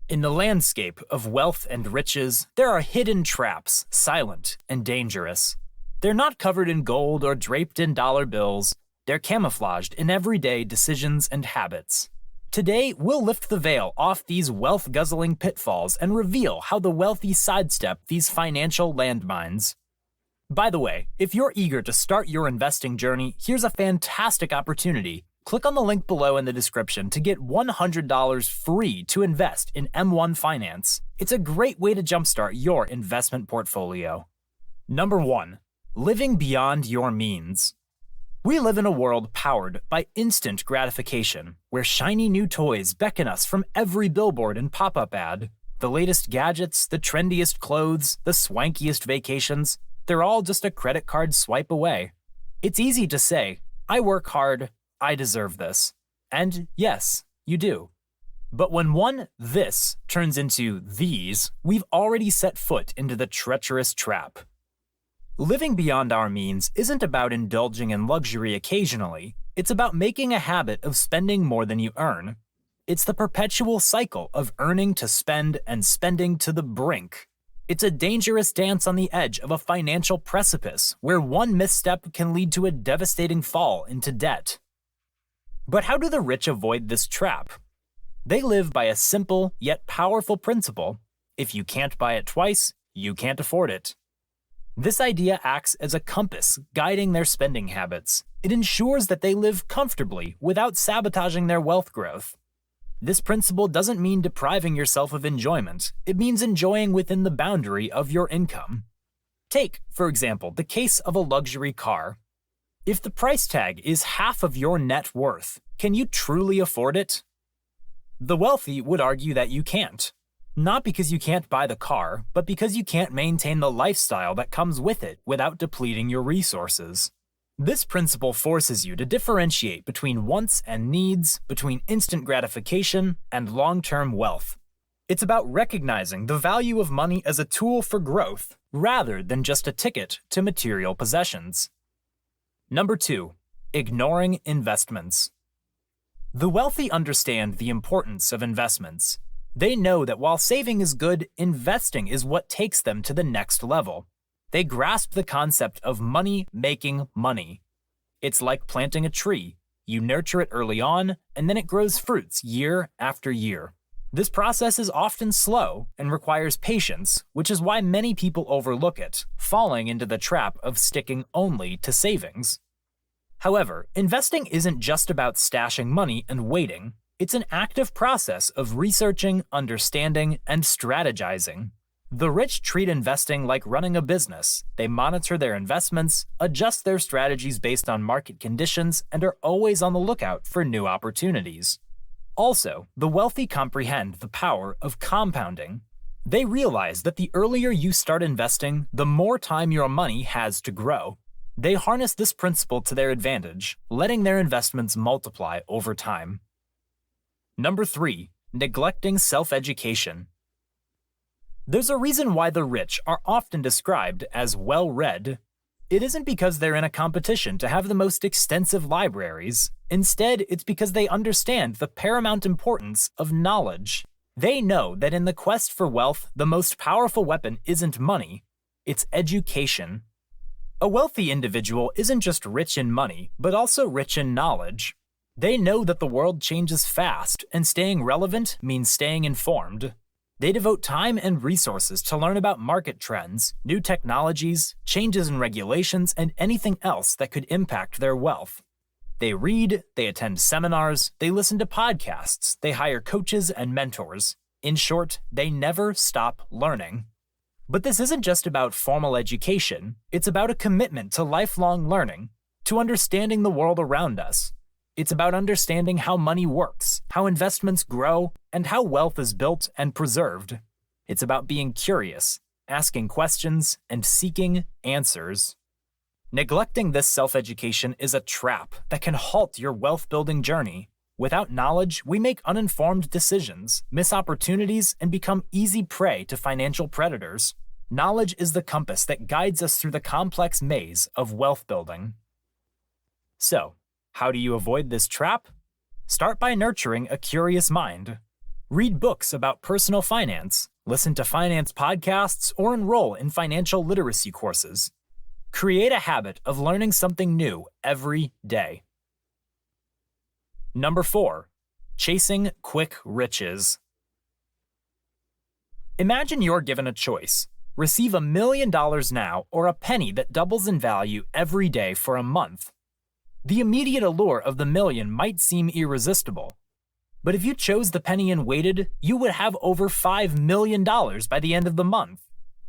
In the landscape of wealth and riches, there are hidden traps, silent and dangerous. They're not covered in gold or draped in dollar bills. They're camouflaged in everyday decisions and habits. Today, we'll lift the veil off these wealth-guzzling pitfalls and reveal how the wealthy sidestep these financial landmines. By the way, if you're eager to start your investing journey, here's a fantastic opportunity. Click on the link below in the description to get $100 free to invest in M1 Finance. It's a great way to jumpstart your investment portfolio. Number 1. Living beyond your means. We live in a world powered by instant gratification, where shiny new toys beckon us from every billboard and pop-up ad. The latest gadgets, the trendiest clothes, the swankiest vacations, they're all just a credit card swipe away. It's easy to say, I work hard, I deserve this. And yes, you do. But when this turns into these, we've already set foot into the treacherous trap. Living beyond our means isn't about indulging in luxury occasionally. It's about making a habit of spending more than you earn. It's the perpetual cycle of earning to spend and spending to the brink. It's a dangerous dance on the edge of a financial precipice where one misstep can lead to a devastating fall into debt. But how do the rich avoid this trap? They live by a simple yet powerful principle. If you can't buy it twice, you can't afford it. This idea acts as a compass guiding their spending habits. It ensures that they live comfortably without sabotaging their wealth growth. This principle doesn't mean depriving yourself of enjoyment. It means enjoying within the boundary of your income. Take, for example, the case of a luxury car. If the price tag is half of your net worth, can you truly afford it? The wealthy would argue that you can't. Not because you can't buy the car, but because you can't maintain the lifestyle that comes with it without depleting your resources. This principle forces you to differentiate between wants and needs, between instant gratification and long-term wealth. It's about recognizing the value of money as a tool for growth, rather than just a ticket to material possessions. Number 2. Ignoring investments. The wealthy understand the importance of investments. They know that while saving is good, investing is what takes them to the next level. They grasp the concept of money making money. It's like planting a tree. You nurture it early on, and then it grows fruits year after year. This process is often slow and requires patience, which is why many people overlook it, falling into the trap of sticking only to savings. However, investing isn't just about stashing money and waiting. It's an active process of researching, understanding, and strategizing. The rich treat investing like running a business. They monitor their investments, adjust their strategies based on market conditions, and are always on the lookout for new opportunities. Also, the wealthy comprehend the power of compounding. They realize that the earlier you start investing, the more time your money has to grow. They harness this principle to their advantage, letting their investments multiply over time. Number 3. Neglecting self-education. There's a reason why the rich are often described as well-read. It isn't because they're in a competition to have the most extensive libraries. Instead, it's because they understand the paramount importance of knowledge. They know that in the quest for wealth, the most powerful weapon isn't money, it's education. A wealthy individual isn't just rich in money, but also rich in knowledge. They know that the world changes fast, and staying relevant means staying informed. They devote time and resources to learn about market trends, new technologies, changes in regulations, and anything else that could impact their wealth. They read, they attend seminars, they listen to podcasts, they hire coaches and mentors. In short, they never stop learning. But this isn't just about formal education, it's about a commitment to lifelong learning, to understanding the world around us. It's about understanding how money works, how investments grow, and how wealth is built and preserved. It's about being curious, asking questions, and seeking answers. Neglecting this self-education is a trap that can halt your wealth-building journey. Without knowledge, we make uninformed decisions, miss opportunities, and become easy prey to financial predators. Knowledge is the compass that guides us through the complex maze of wealth building. So, how do you avoid this trap? Start by nurturing a curious mind. Read books about personal finance, listen to finance podcasts, or enroll in financial literacy courses. Create a habit of learning something new every day. Number 4. Chasing quick riches. Imagine you're given a choice. Receive $1 million now or a penny that doubles in value every day for a month. The immediate allure of the million might seem irresistible. But if you chose the penny and waited, you would have over $5 million by the end of the month.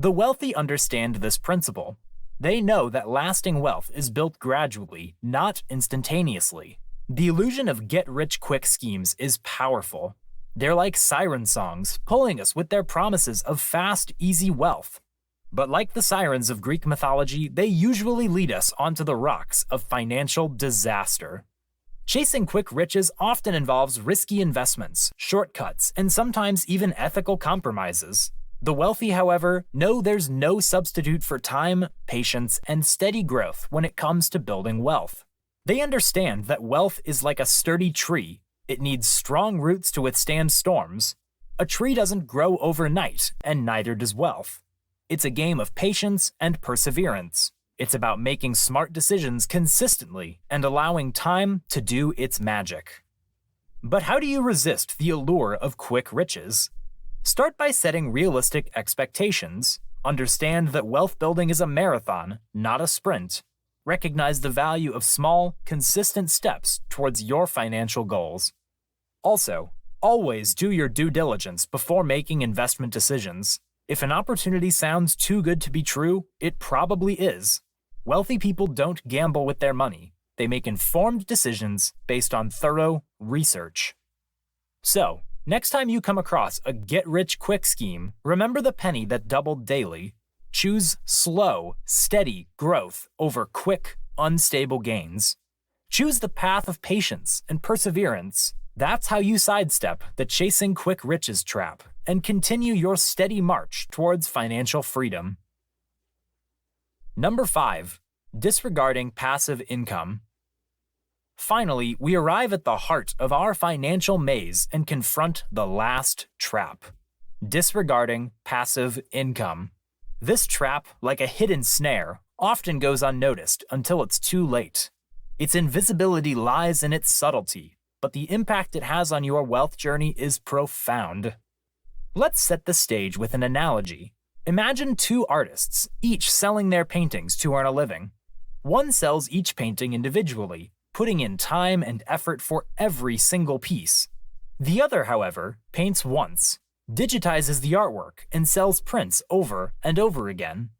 The wealthy understand this principle. They know that lasting wealth is built gradually, not instantaneously. The illusion of get-rich-quick schemes is powerful. They're like siren songs, pulling us with their promises of fast, easy wealth. But like the sirens of Greek mythology, they usually lead us onto the rocks of financial disaster. Chasing quick riches often involves risky investments, shortcuts, and sometimes even ethical compromises. The wealthy, however, know there's no substitute for time, patience, and steady growth when it comes to building wealth. They understand that wealth is like a sturdy tree. It needs strong roots to withstand storms. A tree doesn't grow overnight, and neither does wealth. It's a game of patience and perseverance. It's about making smart decisions consistently and allowing time to do its magic. But how do you resist the allure of quick riches? Start by setting realistic expectations. Understand that wealth building is a marathon, not a sprint. Recognize the value of small, consistent steps towards your financial goals. Also, always do your due diligence before making investment decisions. If an opportunity sounds too good to be true, it probably is. Wealthy people don't gamble with their money. They make informed decisions based on thorough research. So, next time you come across a get-rich-quick scheme, remember the penny that doubled daily. Choose slow, steady growth over quick, unstable gains. Choose the path of patience and perseverance. That's how you sidestep the chasing quick riches trap and continue your steady march towards financial freedom. Number 5. Disregarding passive income. Finally, we arrive at the heart of our financial maze and confront the last trap: disregarding passive income. This trap, like a hidden snare, often goes unnoticed until it's too late. Its invisibility lies in its subtlety, but the impact it has on your wealth journey is profound. Let's set the stage with an analogy. Imagine 2 artists, each selling their paintings to earn a living. One sells each painting individually, putting in time and effort for every single piece. The other, however, paints once, digitizes the artwork, and sells prints over and over again.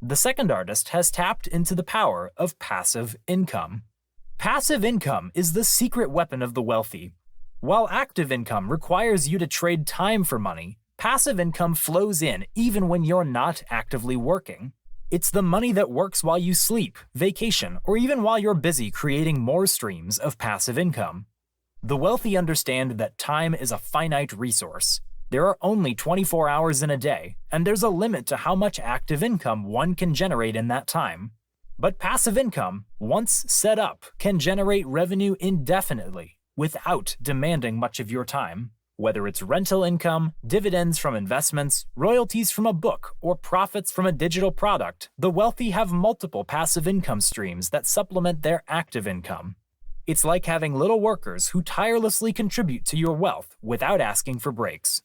The second artist has tapped into the power of passive income. Passive income is the secret weapon of the wealthy. While active income requires you to trade time for money, passive income flows in even when you're not actively working. It's the money that works while you sleep, vacation, or even while you're busy creating more streams of passive income. The wealthy understand that time is a finite resource. There are only 24 hours in a day, and there's a limit to how much active income one can generate in that time. But passive income, once set up, can generate revenue indefinitely without demanding much of your time. Whether it's rental income, dividends from investments, royalties from a book, or profits from a digital product, the wealthy have multiple passive income streams that supplement their active income. It's like having little workers who tirelessly contribute to your wealth without asking for breaks.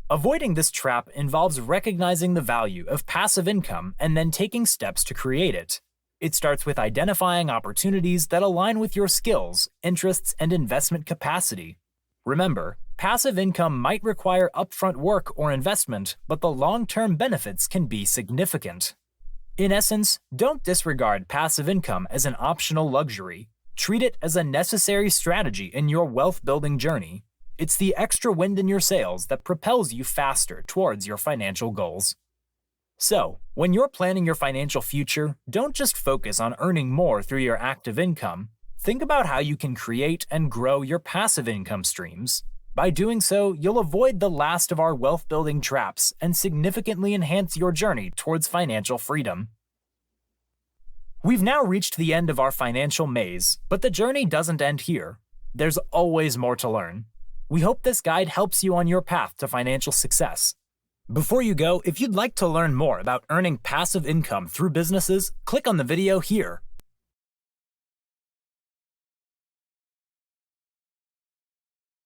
Avoiding this trap involves recognizing the value of passive income and then taking steps to create it. It starts with identifying opportunities that align with your skills, interests, and investment capacity. Remember, passive income might require upfront work or investment, but the long-term benefits can be significant. In essence, don't disregard passive income as an optional luxury. Treat it as a necessary strategy in your wealth-building journey. It's the extra wind in your sails that propels you faster towards your financial goals. So, when you're planning your financial future, don't just focus on earning more through your active income. Think about how you can create and grow your passive income streams. By doing so, you'll avoid the last of our wealth-building traps and significantly enhance your journey towards financial freedom. We've now reached the end of our financial maze, but the journey doesn't end here. There's always more to learn. We hope this guide helps you on your path to financial success. Before you go, if you'd like to learn more about earning passive income through businesses, click on the video here.